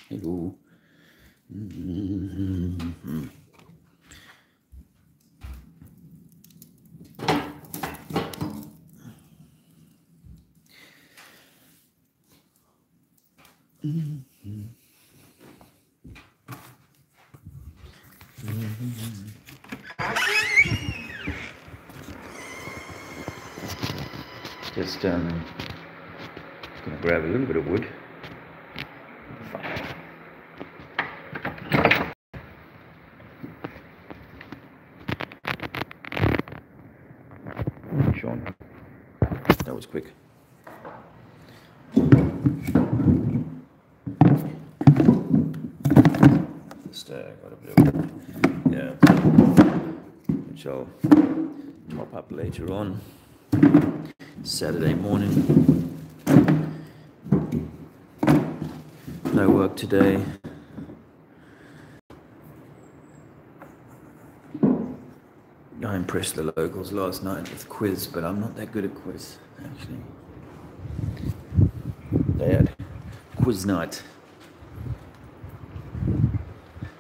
Hello. Just gonna grab a little bit of wood. Sean, that was quick. Just got a bit of, which I'll top up later on. Saturday morning. No work today. I impressed the locals last night with quiz, but I'm not that good at quiz, actually. They had quiz night.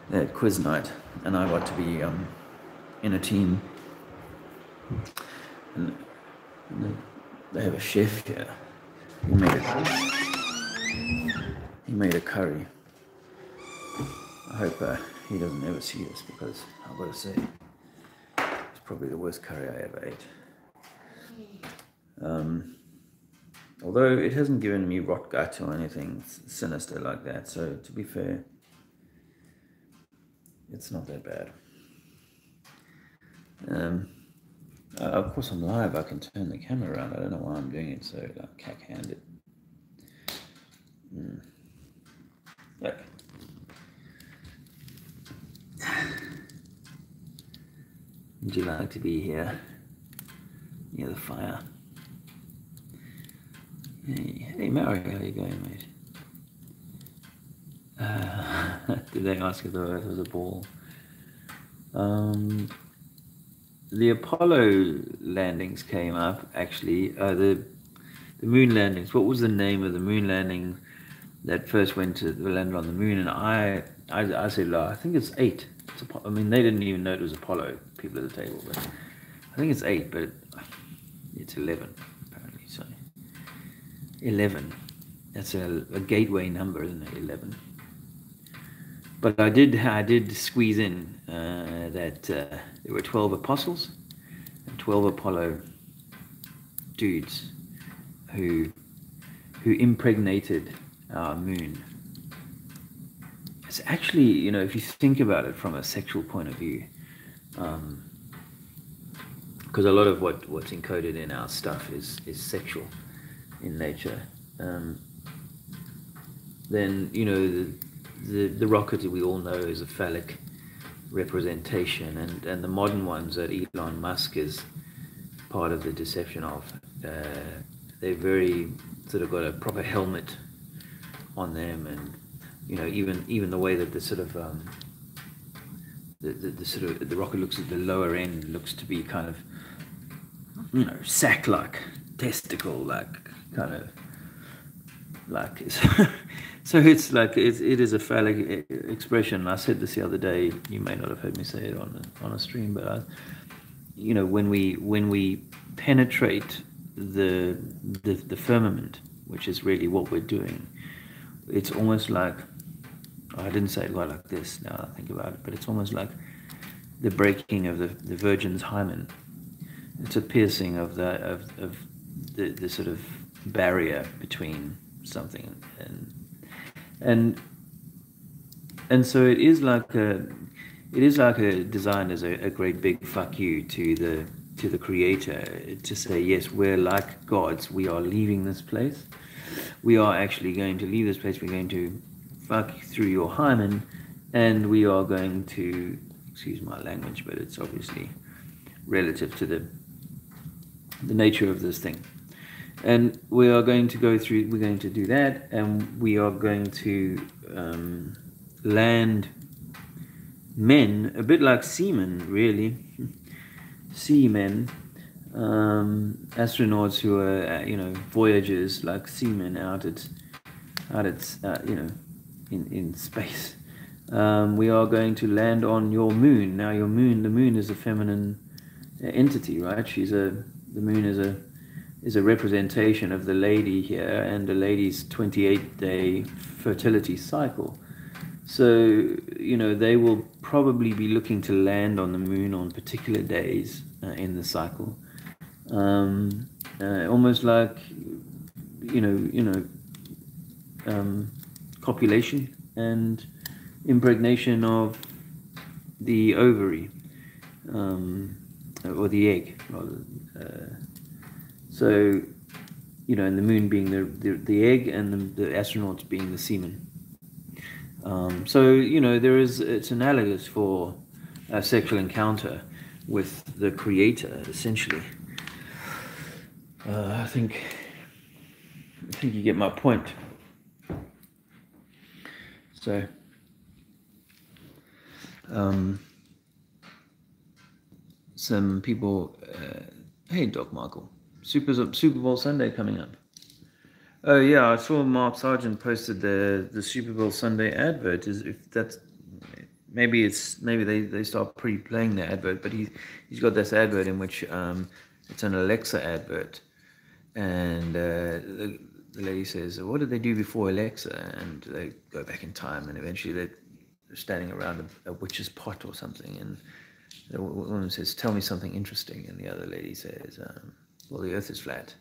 They had quiz night, and I got to be in a team. And they have a chef here. He made a curry. I hope he doesn't ever see this, because I've got to say, it's probably the worst curry I ever ate. Although it hasn't given me rot gut or anything sinister like that, so to be fair, it's not that bad. Of course, I'm live. I can turn the camera around. I don't know why I'm doing it so like cack-handed. Look. Would you like to be here near the fire? Hey, Mary, how you going, mate? Did they ask if the Earth was a ball? The Apollo landings came up, actually. The moon landings. What was the name of the moon landing that first landed on the moon? And I said, I think it's 8. I mean, they didn't even know it was Apollo, people at the table, but I think it's 8, but it's 11, apparently. So 11. That's a gateway number, isn't it? 11. But I did squeeze in that there were 12 apostles and 12 Apollo dudes who impregnated our moon. It's actually, you know, if you think about it from a sexual point of view, because a lot of what's encoded in our stuff is sexual in nature, then, you know, the rocket we all know is a phallic representation, and the modern ones that Elon Musk is part of the deception of, they're very sort of got a proper helmet on them, and you know, even the way that the sort of the rocket looks at the lower end looks to be kind of, you know, sack-like, testicle-like, kind of like so it's like it is a phallic expression. I said this the other day. You may not have heard me say it on a stream, but you know, when we penetrate the firmament, which is really what we're doing, it's almost like, I didn't say it quite like this now I think about it, but it's almost like the breaking of the virgin's hymen. It's a piercing of the sort of barrier between something and so it is like a design as a great big fuck you to the creator, to say, yes, we're like gods, we are leaving this place, we are actually going to leave this place, we're going to fuck through your hymen, and we are going to, excuse my language, but it's obviously relative to the nature of this thing. And we are going to go through, we're going to do that, and we are going to land men, a bit like seamen, really, seamen, astronauts who are, voyagers, like seamen out at in space. We are going to land on your moon. Now, the moon is a feminine entity, right? The moon is a representation of the lady here and the lady's 28-day fertility cycle. So, they will probably be looking to land on the moon on particular days in the cycle. Almost like, copulation and impregnation of the ovary, or the egg, rather. So, and the moon being the egg, and the astronauts being the semen. So, it's analogous for a sexual encounter with the creator, essentially. I think you get my point. So, some people, hey, Doc Michael, Super Bowl Sunday coming up. Oh yeah, I saw Mark Sargent posted the Super Bowl Sunday advert. Maybe they start pre-playing the advert, but he's got this advert in which it's an Alexa advert, and the lady says, "What did they do before Alexa?" And they go back in time, and eventually they're standing around a witch's pot or something, and the woman says, "Tell me something interesting," and the other lady says, "Well, the Earth is flat."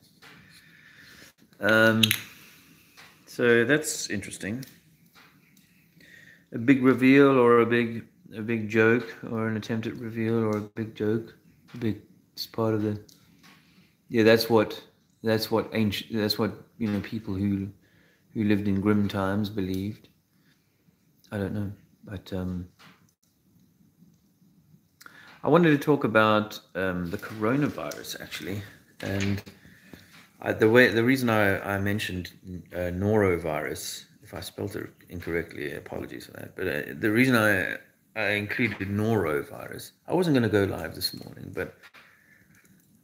So that's interesting. A big reveal, or a big joke, or an attempt at reveal, or a big joke. It's part of the. Yeah, that's what people who lived in grim times believed. I don't know, but I wanted to talk about the coronavirus, actually, and the reason I mentioned norovirus, if I spelled it incorrectly, apologies for that. But the reason I included norovirus, I wasn't going to go live this morning, but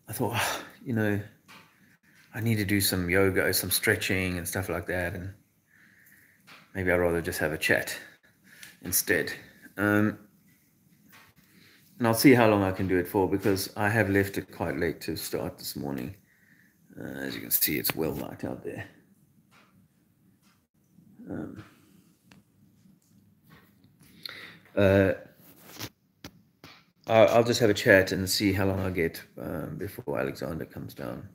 I thought, I need to do some yoga, some stretching and stuff like that, and maybe I'd rather just have a chat instead. And I'll see how long I can do it for, because I have left it quite late to start this morning. As you can see, it's well light out there. I'll just have a chat and see how long I get before Andrea comes down.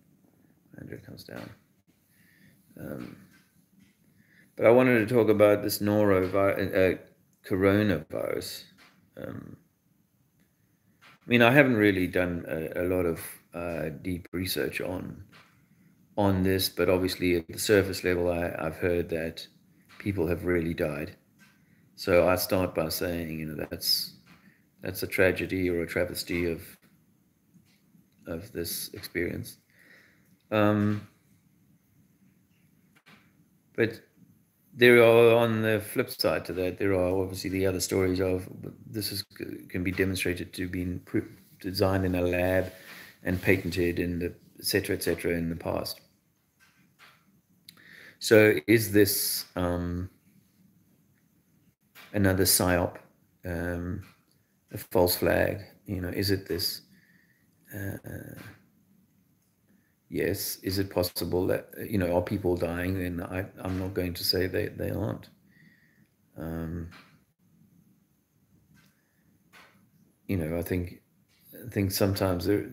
But I wanted to talk about this coronavirus. I haven't really done a lot of deep research on this, but obviously at the surface level, I've heard that people have really died. So I start by saying, that's a tragedy or a travesty of this experience. But there are, on the flip side to that, there are obviously the other stories of can be demonstrated to be designed in a lab and patented et cetera, in the past. So is this another psyop, a false flag? Is it this? Yes. Is it possible that, are people dying? Then I'm not going to say they aren't. I think sometimes there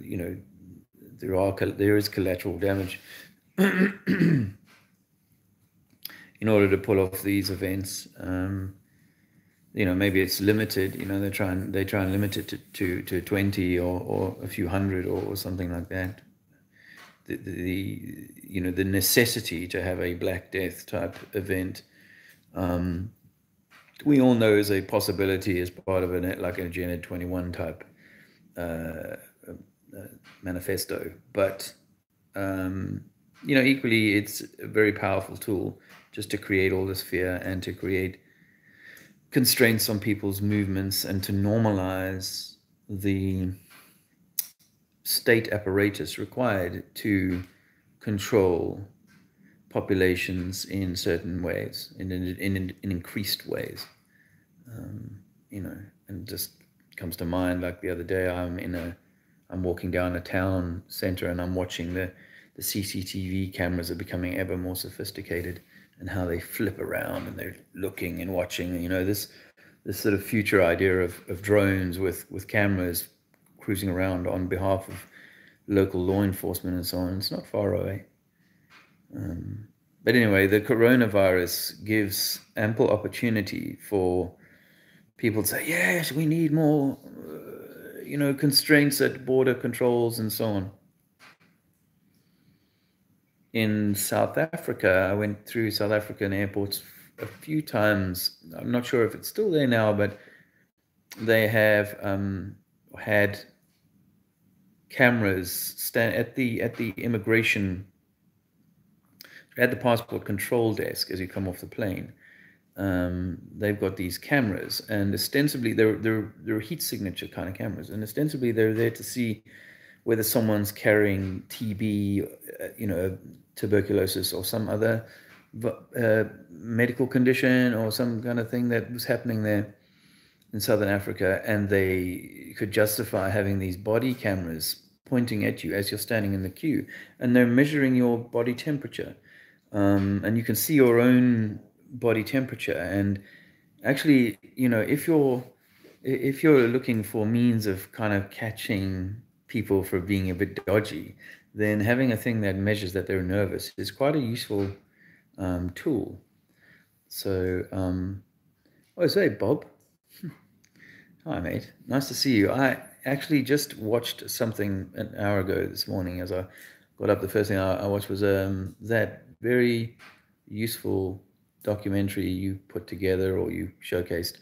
is collateral damage in order to pull off these events. Maybe it's limited. They try and limit it to 20 or a few hundred or something like that. The necessity to have a Black Death type event, we all know is a possibility as part of like a Agenda 21 type manifesto. But equally, it's a very powerful tool just to create all this fear and to create constraints on people's movements and to normalize the state apparatus required to control populations in certain ways, in increased ways. You know, and just comes to mind, like the other day, I'm walking down a town center and I'm watching the CCTV cameras are becoming ever more sophisticated, and how they flip around and they're looking and watching. You know, this sort of future idea of drones with cameras cruising around on behalf of local law enforcement and so on. It's not far away. But anyway, the coronavirus gives ample opportunity for people to say, yes, we need more, you know, constraints at border controls and so on. In South Africa, I went through South African airports a few times. I'm not sure if it's still there now, but they have had cameras stand at the immigration, at the passport control desk as you come off the plane. They've got these cameras, and ostensibly they're heat signature kind of cameras, and ostensibly they're there to see whether someone's carrying TB, you know, tuberculosis, or some other medical condition or some kind of thing that was happening there in Southern Africa, and they could justify having these body cameras pointing at you as you're standing in the queue, and they're measuring your body temperature, and you can see your own body temperature. And actually, you know, if you're looking for means of kind of catching people for being a bit dodgy, then having a thing that measures that they're nervous is quite a useful tool. So, oh, say, Bob. Hi, mate. Nice to see you. I actually just watched something an hour ago this morning. As I got up, the first thing I watched was that very useful documentary you put together, or you showcased,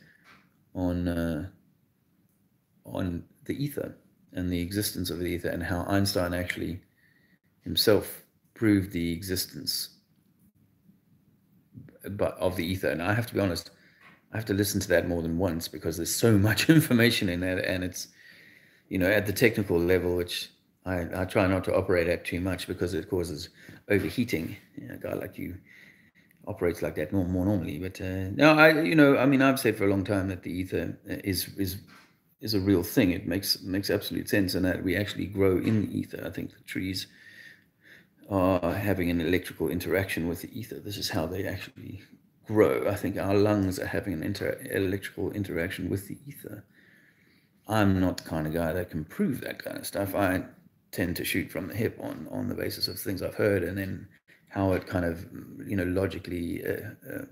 on the ether and the existence of the ether, and how Einstein actually himself proved the existence of the ether. And I have to be honest, I have to listen to that more than once, because there's so much information in that, and it's, you know, at the technical level, which I try not to operate at too much, because it causes overheating. You know, a guy like you operates like that more normally. But no, I mean, I've said for a long time that the ether is a real thing. It makes absolute sense, and that we actually grow in the ether. I think the trees are having an electrical interaction with the ether. This is how they actually grow. I think our lungs are having an electrical interaction with the ether. I'm not the kind of guy that can prove that kind of stuff. I tend to shoot from the hip on the basis of things I've heard, and then how it kind of, you know, logically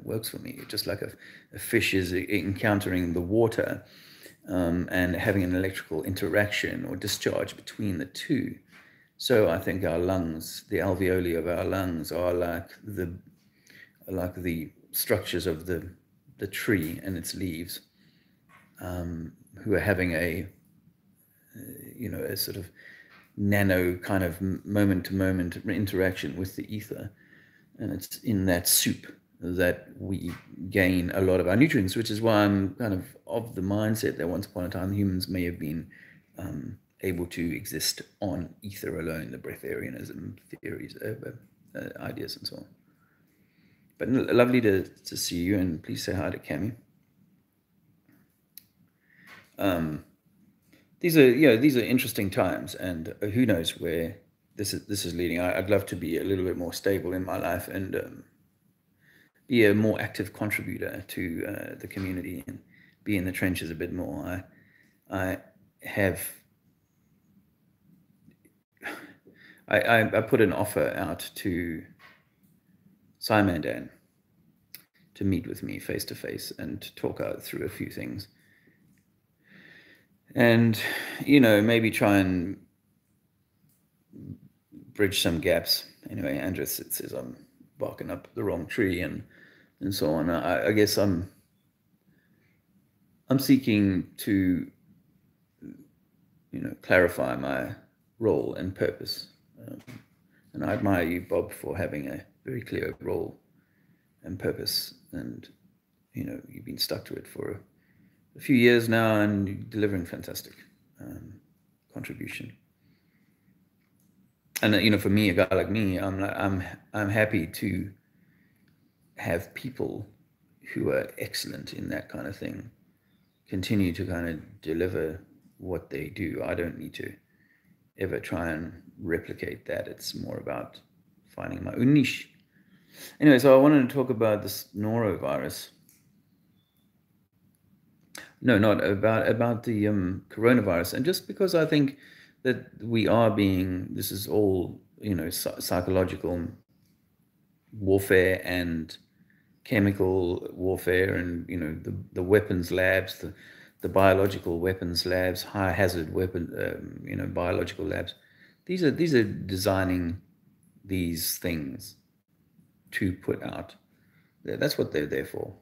works for me. Just like a fish is encountering the water, and having an electrical interaction or discharge between the two. So I think our lungs, the alveoli of our lungs, are like the structures of the tree and its leaves, who are having a sort of nano kind of moment-to-moment interaction with the ether. And it's in that soup that we gain a lot of our nutrients, which is why I'm kind of the mindset that once upon a time humans may have been able to exist on ether alone, the breatharianism theories, ideas and so on. But lovely to see you, and please say hi to Cami. These are interesting times, and who knows where this is leading. I'd love to be a little bit more stable in my life, and be a more active contributor to the community, and be in the trenches a bit more. I put an offer out to Simon Dan to meet with me face to face and talk out through a few things, and, you know, maybe try and bridge some gaps. Anyway, Andrew says I'm barking up the wrong tree, and so on. I guess I'm seeking to, you know, clarify my role and purpose. And I admire you, Bob, for having a very clear role and purpose. And, you know, you've been stuck to it for a few years now, and you're delivering fantastic contribution. And you know, for me, a guy like me, I'm happy to have people who are excellent in that kind of thing continue to kind of deliver what they do. I don't need to ever try and replicate that. It's more about finding my own niche. Anyway, so I wanted to talk about this norovirus. No, not about the coronavirus, and just because I think that we are being, this is all, you know, psychological warfare and chemical warfare, and you know, the weapons labs, the biological weapons labs, high hazard weapon, you know, biological labs. These are designing these things to put out. That's what they're there for.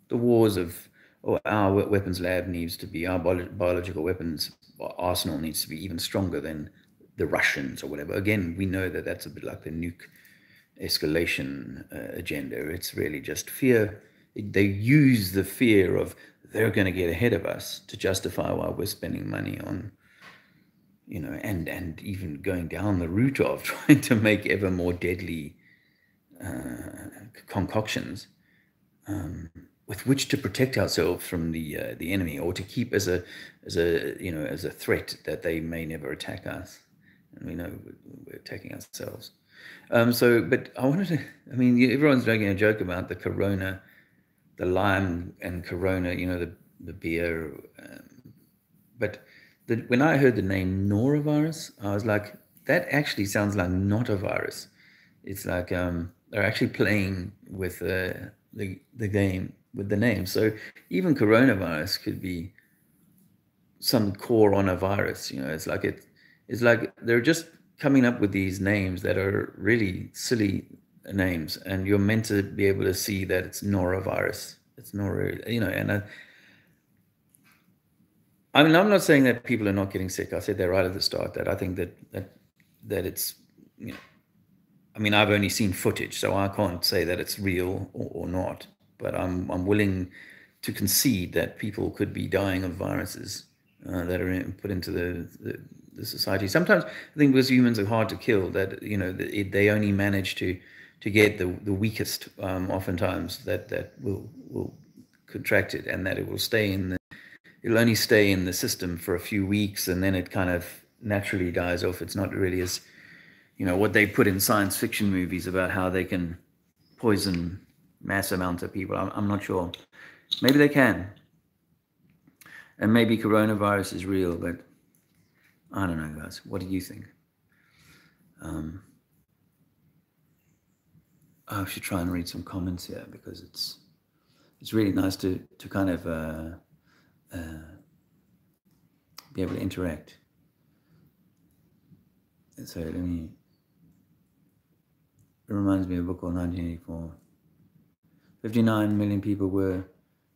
The wars of, oh, our weapons lab needs to be, our biological weapons arsenal needs to be even stronger than the Russians or whatever. Again, we know that that's a bit like the nuke escalation agenda. It's really just fear. They use the fear of they're going to get ahead of us to justify why we're spending money on, you know, and even going down the route of trying to make ever more deadly concoctions with which to protect ourselves from the enemy, or to keep as a you know, as a threat that they may never attack us, and we know we're attacking ourselves. So, but I wanted to, I mean, everyone's making a joke about the Corona, the lime and Corona, you know, the beer. But when I heard the name norovirus, I was like, that actually sounds like not a virus. It's like they're actually playing with the game with the name. So even coronavirus could be some core on a virus. You know, it's like they're just coming up with these names that are really silly names, and you're meant to be able to see that it's norovirus. It's you know, and I mean, I'm not saying that people are not getting sick. I said that right at the start, that I think that it's, you know, I mean, I've only seen footage, so I can't say that it's real or not. But I'm willing to concede that people could be dying of viruses that are put into the society. Sometimes I think because humans are hard to kill, that, you know, they only manage to get the weakest, oftentimes, that will contract it, and that it will stay in the, it'll only stay in the system for a few weeks, and then it kind of naturally dies off. It's not really as, you know, what they put in science fiction movies about how they can poison mass amounts of people. I'm not sure. Maybe they can. And maybe coronavirus is real, but I don't know, guys. What do you think? I should try and read some comments here, because it's really nice to kind of be able to interact. So let me, it reminds me of a book called 1984. 59 million people were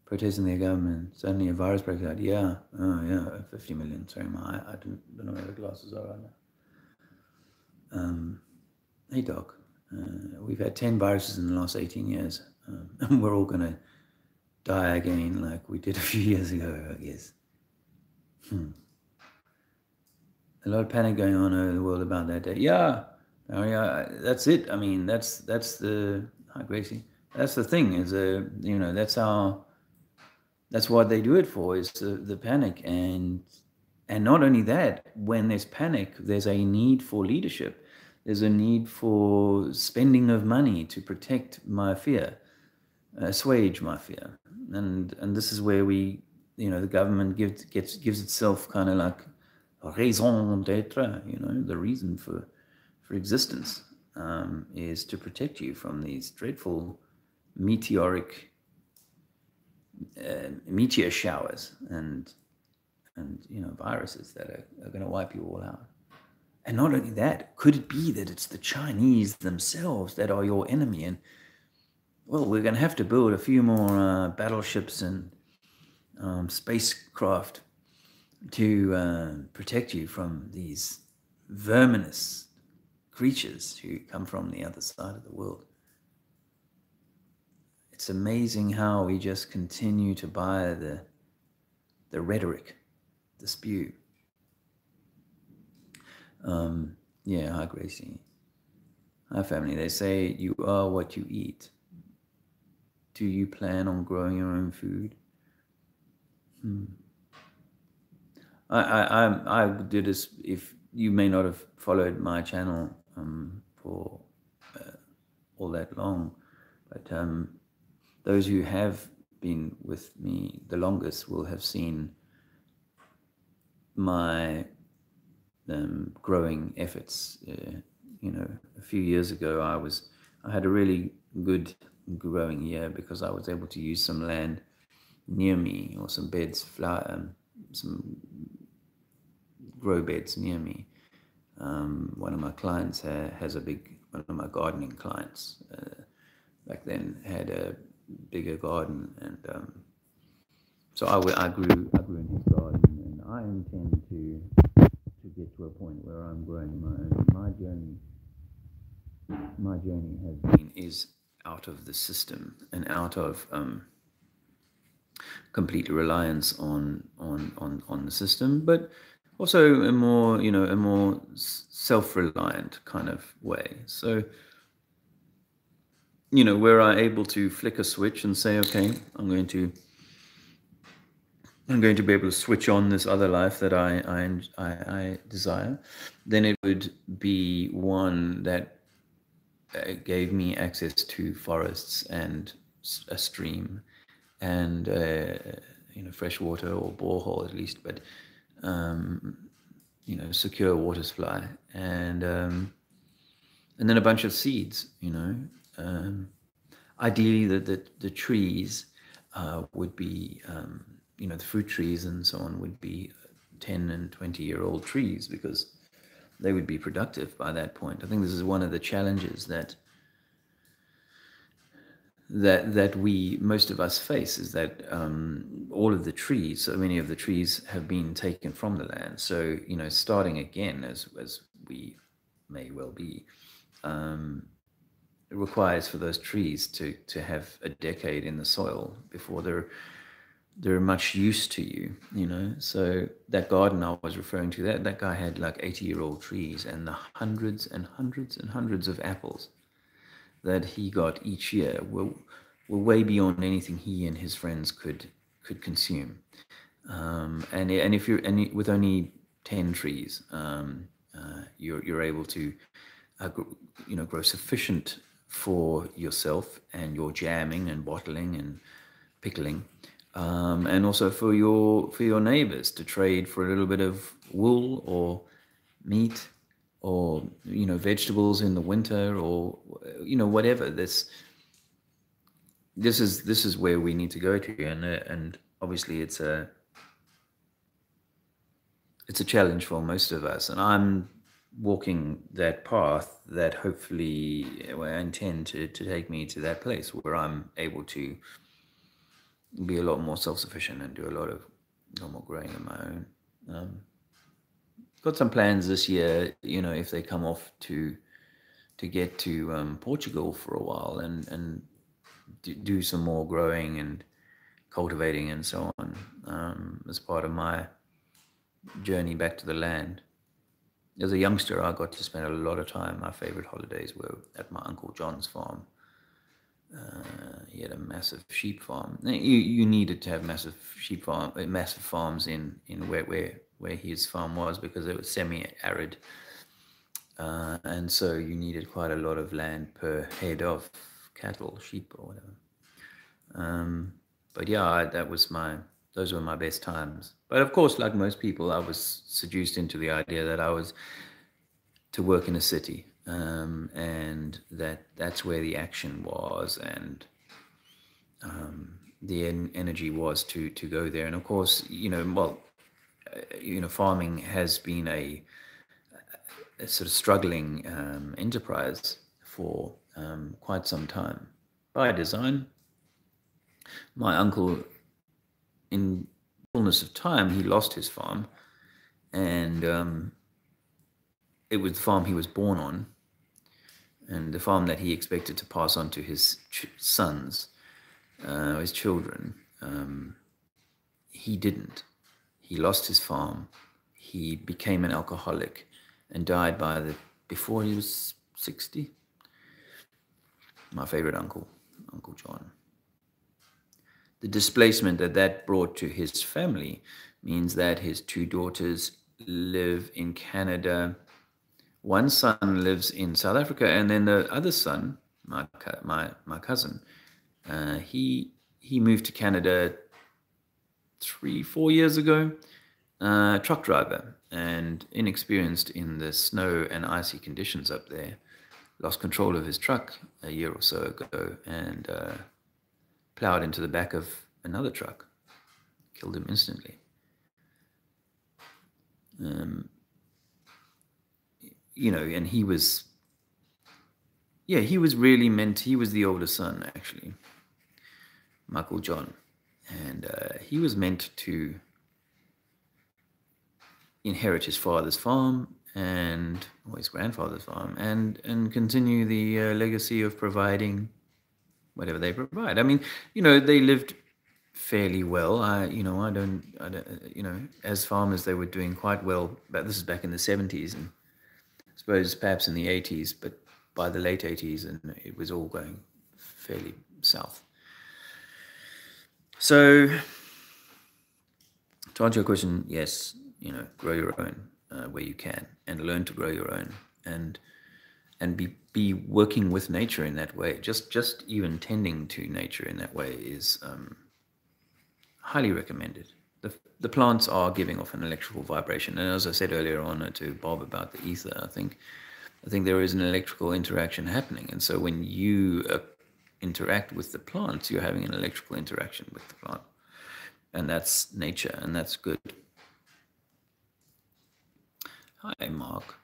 protesting their government. Suddenly a virus breaks out. Yeah, oh yeah, 50 million. Sorry, I don't know where the glasses are right now. Hey, Doc. We've had 10 viruses in the last 18 years, and we're all going to die again like we did a few years ago, I guess. A lot of panic going on over the world about that day. Yeah, oh, yeah, that's it. I mean, that's the, hi Gracie, that's the thing, is you know, that's what they do it for, is the panic. And not only that, when there's panic, there's a need for leadership. There's a need for spending of money to protect my fear, assuage my fear. And this is where we, you know, the government gives itself kind of like a raison d'etre, you know, the reason for existence, is to protect you from these dreadful meteor showers and you know, viruses that are going to wipe you all out. And not only that, could it be that it's the Chinese themselves that are your enemy? And well, we're going to have to build a few more battleships and spacecraft to protect you from these verminous creatures who come from the other side of the world. It's amazing how we just continue to buy the rhetoric, the spew. Yeah, hi Gracie. Hi family. They say you are what you eat. Do you plan on growing your own food? I did this. If you may not have followed my channel for all that long, but those who have been with me the longest will have seen my growing efforts. A few years ago, I had a really good growing year because I was able to use some land near me, or some beds, some grow beds near me. One of my clients one of my gardening clients back then had a bigger garden, and so I grew in his garden, and I intend to get to a point where I'm growing my own. My journey is out of the system and out of complete reliance on the system, but also a more self-reliant kind of way. So where I'm able to flick a switch and say, okay, I'm going to be able to switch on this other life that I desire, then it would be one that gave me access to forests and a stream and fresh water, or borehole at least, but secure water supply, and then a bunch of seeds. Ideally, the trees would be the fruit trees and so on would be 10 and 20-year-old trees, because they would be productive by that point. I think this is one of the challenges that most of us face, is that all of the trees, so many of the trees have been taken from the land. So starting again, as we may well be, it requires for those trees to have a decade in the soil before they're much use to you. So that garden I was referring to, that guy had like 80-year-old trees, and the hundreds and hundreds and hundreds of apples that he got each year were way beyond anything he and his friends could consume. With only 10 trees, you're able to grow sufficient for yourself and your jamming and bottling and pickling, and also for your neighbors to trade for a little bit of wool or meat, or vegetables in the winter, or whatever. This is where we need to go to, and obviously it's a challenge for most of us, and I'm walking that path that hopefully I intend to take me to that place where I'm able to be a lot more self-sufficient and do a lot more growing on my own. Got some plans this year, if they come off, to get to Portugal for a while and do some more growing and cultivating and so on, as part of my journey back to the land. As a youngster, I got to spend a lot of time. My favorite holidays were at my Uncle John's farm. He had a massive sheep farm. You needed to have massive farms in where his farm was, because it was semi-arid, and so you needed quite a lot of land per head of cattle, sheep, or whatever. But yeah, those were my best times. But of course, like most people, I was seduced into the idea that I was to work in a city, and that's where the action was, and the energy was to go there. And of course, farming has been a sort of struggling enterprise for quite some time, by design. My uncle, in fullness of time, he lost his farm, and it was the farm he was born on, and the farm that he expected to pass on to his sons, his children. He didn't. He lost his farm. He became an alcoholic and died by before he was 60. My favorite uncle, Uncle John. The displacement that brought to his family means that his two daughters live in Canada. One son lives in South Africa, and then the other son, my cousin, he moved to Canada 3-4 years ago. Truck driver and inexperienced in the snow and icy conditions up there. Lost control of his truck a year or so ago and plowed into the back of another truck. Killed him instantly. And he was really meant, he was the older son, actually, Michael John. And he was meant to inherit his father's farm or his grandfather's farm and continue the legacy of providing whatever they provide. I mean, they lived fairly well. As farmers, they were doing quite well. But this is back in the 70s, and I suppose perhaps in the 80s, but by the late 80s, and it was all going fairly south. So, to answer your question, yes, grow your own where you can, and learn to grow your own, and be working with nature in that way. Just even tending to nature in that way is highly recommended. The plants are giving off an electrical vibration, and as I said earlier on to Bob about the ether, I think there is an electrical interaction happening, and so when you interact with the plants, you're having an electrical interaction with the plant, and that's nature, and that's good. Hi, Mark.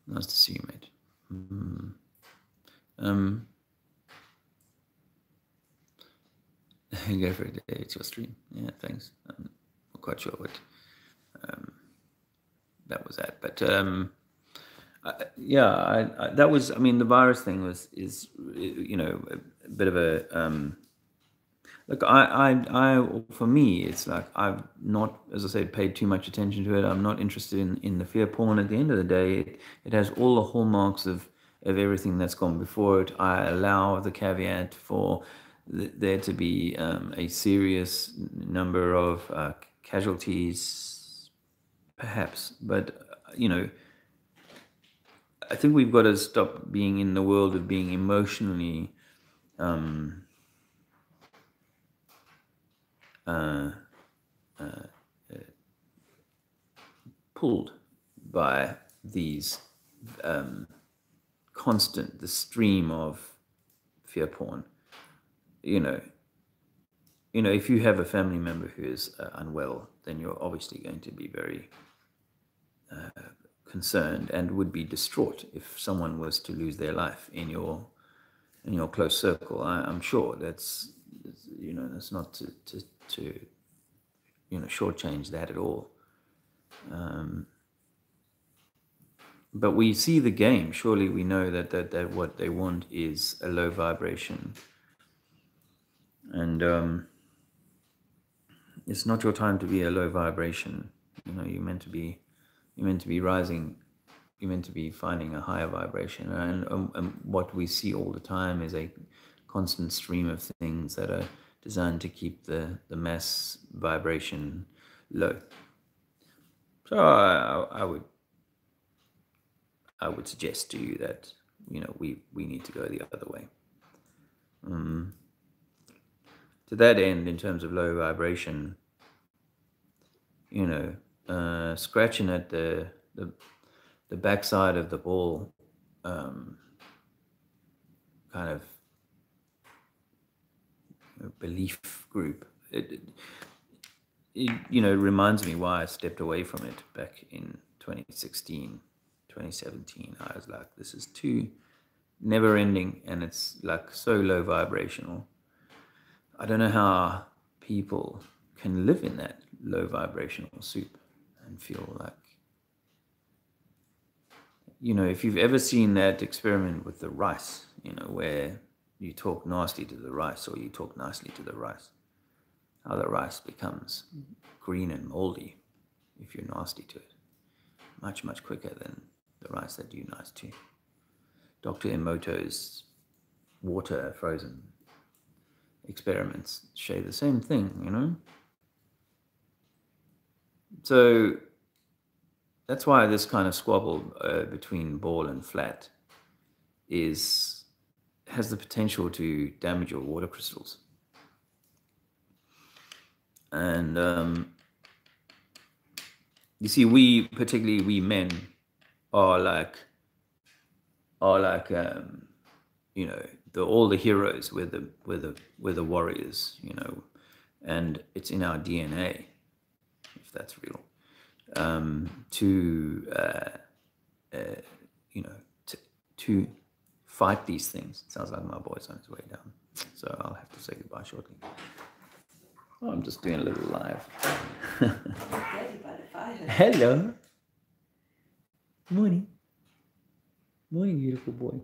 Nice to see you, mate. Go for it. It's your stream. Yeah, thanks. I'm not quite sure what that was at, but that was. I mean, the virus thing is a bit of a. Look, for me, it's like I've not, as I said, paid too much attention to it. I'm not interested in the fear porn. At the end of the day, it has all the hallmarks of everything that's gone before it. I allow the caveat for there to be a serious number of casualties, perhaps. But, I think we've got to stop being in the world of being emotionally pulled by these the stream of fear porn. If you have a family member who is unwell, then you're obviously going to be very concerned and would be distraught if someone was to lose their life in your close circle. I'm sure that's not to shortchange that at all. But we see the game. Surely we know that what they want is a low vibration, and it's not your time to be a low vibration. You're meant to be rising. You're meant to be finding a higher vibration, and what we see all the time is a constant stream of things that are designed to keep the mass vibration low. So I would suggest to you that we need to go the other way. To that end, in terms of low vibration, scratching at the backside of the ball, kind of belief group. It reminds me why I stepped away from it back in 2016, 2017. I was like, this is too never ending, and it's like so low vibrational. I don't know how people can live in that low vibrational soup and feel like, if you've ever seen that experiment with the rice, where you talk nasty to the rice or you talk nicely to the rice, how the rice becomes green and moldy if you're nasty to it, much, much quicker than the rice that you nice too. Dr. Emoto's water frozen experiments show the same thing, you know? So that's why this kind of squabble between ball and flat has the potential to damage your water crystals. And you see, particularly we men, are like you know, all the heroes. We're the warriors, you know, and it's in our DNA, if that's real, you know, to fight these things. It sounds like my boy's on his way down, so I'll have to say goodbye shortly. Oh, I'm just doing a little live. Hello. Morning. Morning, beautiful boy.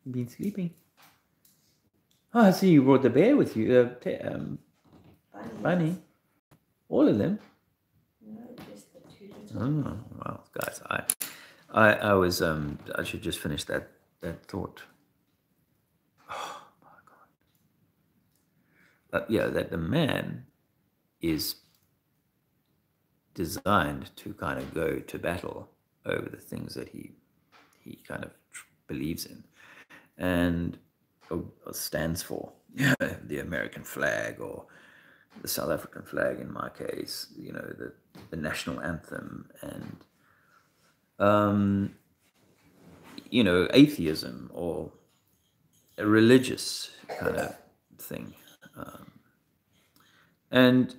You been sleeping? Oh, I see you brought the bear with you. Bunny. All of them? No, just the two little. Oh, well, guys, I should just finish that thought. Oh my God. Yeah, that the man is designed to kind of go to battle over the things that he kind of believes in and or stands for. The American flag, or the South African flag in my case, you know, the national anthem, and you know, atheism or a religious kind of thing. And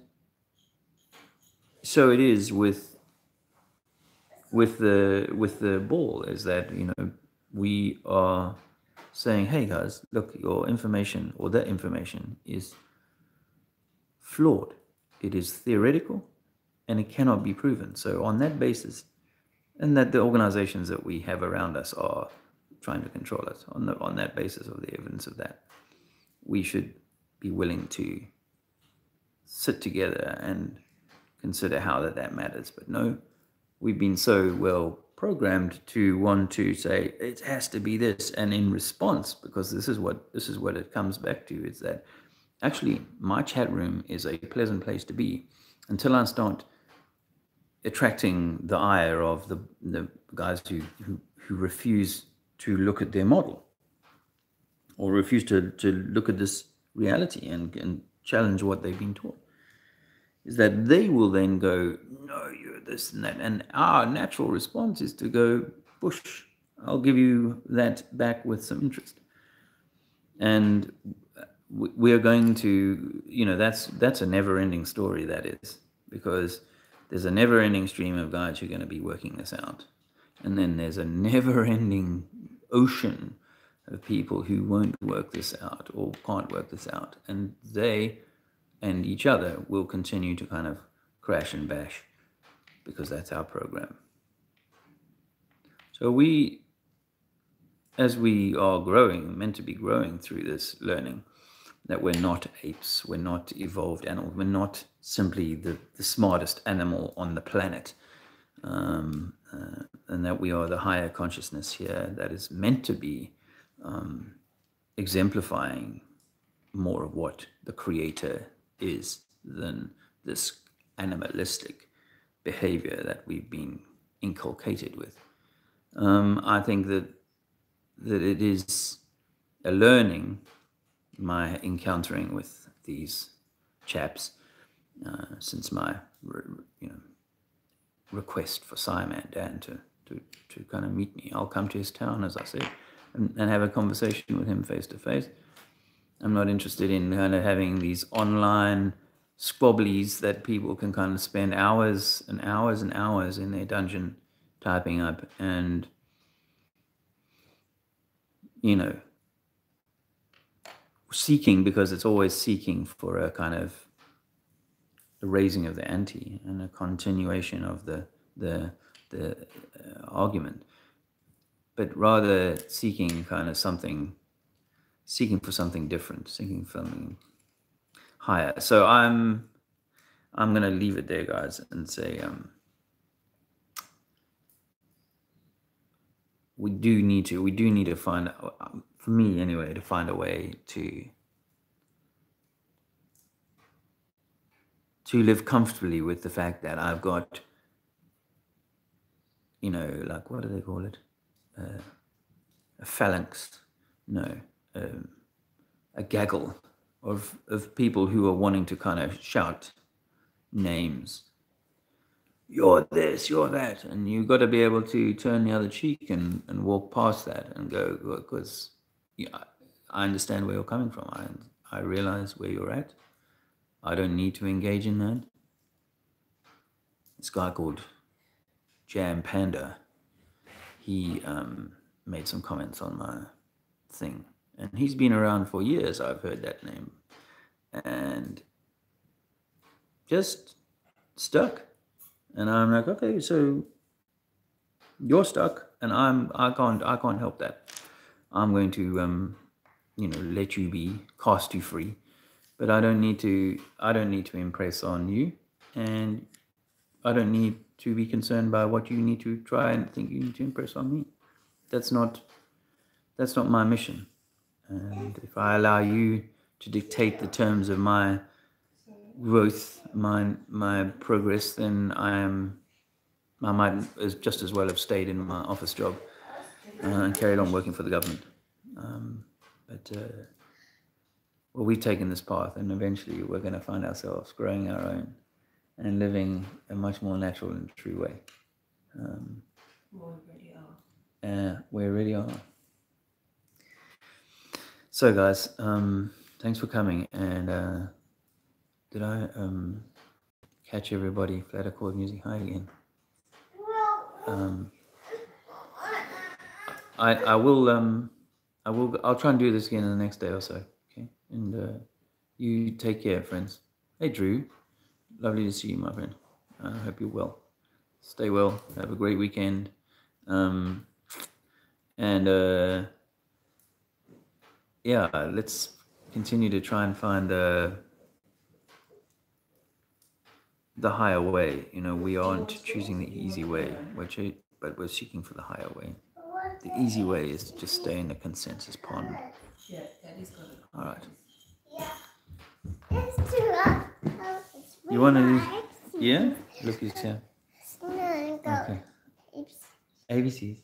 so it is with the ball, is that, you know, we are saying, hey guys, look, your information or that information is flawed. It is theoretical and it cannot be proven. So on that basis, and that the organizations that we have around us are trying to control us, on that basis of the evidence of that, we should be willing to sit together and consider how that matters. But no, we've been so well programmed to want to say it has to be this, and in response, because this is what it comes back to, is that actually my chat room is a pleasant place to be until I start attracting the ire of the guys who refuse to look at their model, or refuse to look at this reality and challenge what they've been taught. Is that they will then go, no, you're this and that. And our natural response is to go, push, I'll give you that back with some interest. And we're going to, you know, that's a never-ending story, that is, because there's a never-ending stream of guys who are going to be working this out. And then there's a never-ending ocean of people who won't work this out or can't work this out. And they and each other will continue to kind of crash and bash, because that's our program. So we, as we are growing, meant to be growing through this learning, that we're not apes, we're not evolved animals, we're not simply the smartest animal on the planet, and that we are the higher consciousness here that is meant to be exemplifying more of what the Creator is than this animalistic behavior that we've been inculcated with. I think that it is a learning, my encountering with these chaps since my request for Simon Dan to kind of meet me. I'll come to his town, as I said, and have a conversation with him face to face. I'm not interested in kind of having these online squabblies that people can kind of spend hours and hours and hours in their dungeon typing up and, you know, seeking, because it's always seeking for a kind of the raising of the ante and a continuation of the argument, but rather seeking kind of seeking for something different, seeking for something higher. So I'm going to leave it there, guys, and say we do need to find, for me anyway, to find a way to live comfortably with the fact that I've got, you know, like, what do they call it? A phalanx, no, a gaggle of people who are wanting to kind of shout names. You're this, you're that. And you've got to be able to turn the other cheek and walk past that and go, because I understand where you're coming from. I realize where you're at. I don't need to engage in that. This guy called Jam Panda, he made some comments on my thing. And he's been around for years. I've heard that name. And just stuck. And I'm like, okay, so you're stuck, and I can't help that. I'm going to let you be, cost you free. But I don't need to impress on you, and I don't need to be concerned by what you need to try and think you need to impress on me. That's not my mission. And if I allow you to dictate the terms of my growth, my progress, then I might just as well have stayed in my office job and carried on working for the government. Well, we've taken this path, and eventually we're going to find ourselves growing our own and living a much more natural and true way. We already are. We already are. So, guys, thanks for coming. And did I catch everybody? Flat chord music. Hi again. I'll try and do this again in the next day or so. Okay, and you take care, friends. Hey, Drew, lovely to see you, my friend. I hope you're well. Stay well. Have a great weekend. Yeah, let's continue to try and find the higher way. You know, we aren't choosing the easy way, but we're seeking for the higher way. The easy way is to just stay in the consensus pond. Yeah, Daddy's got it. All right. Yeah. It's too rough. You want to? Yeah. Look, you see. No, go. Okay. ABCs.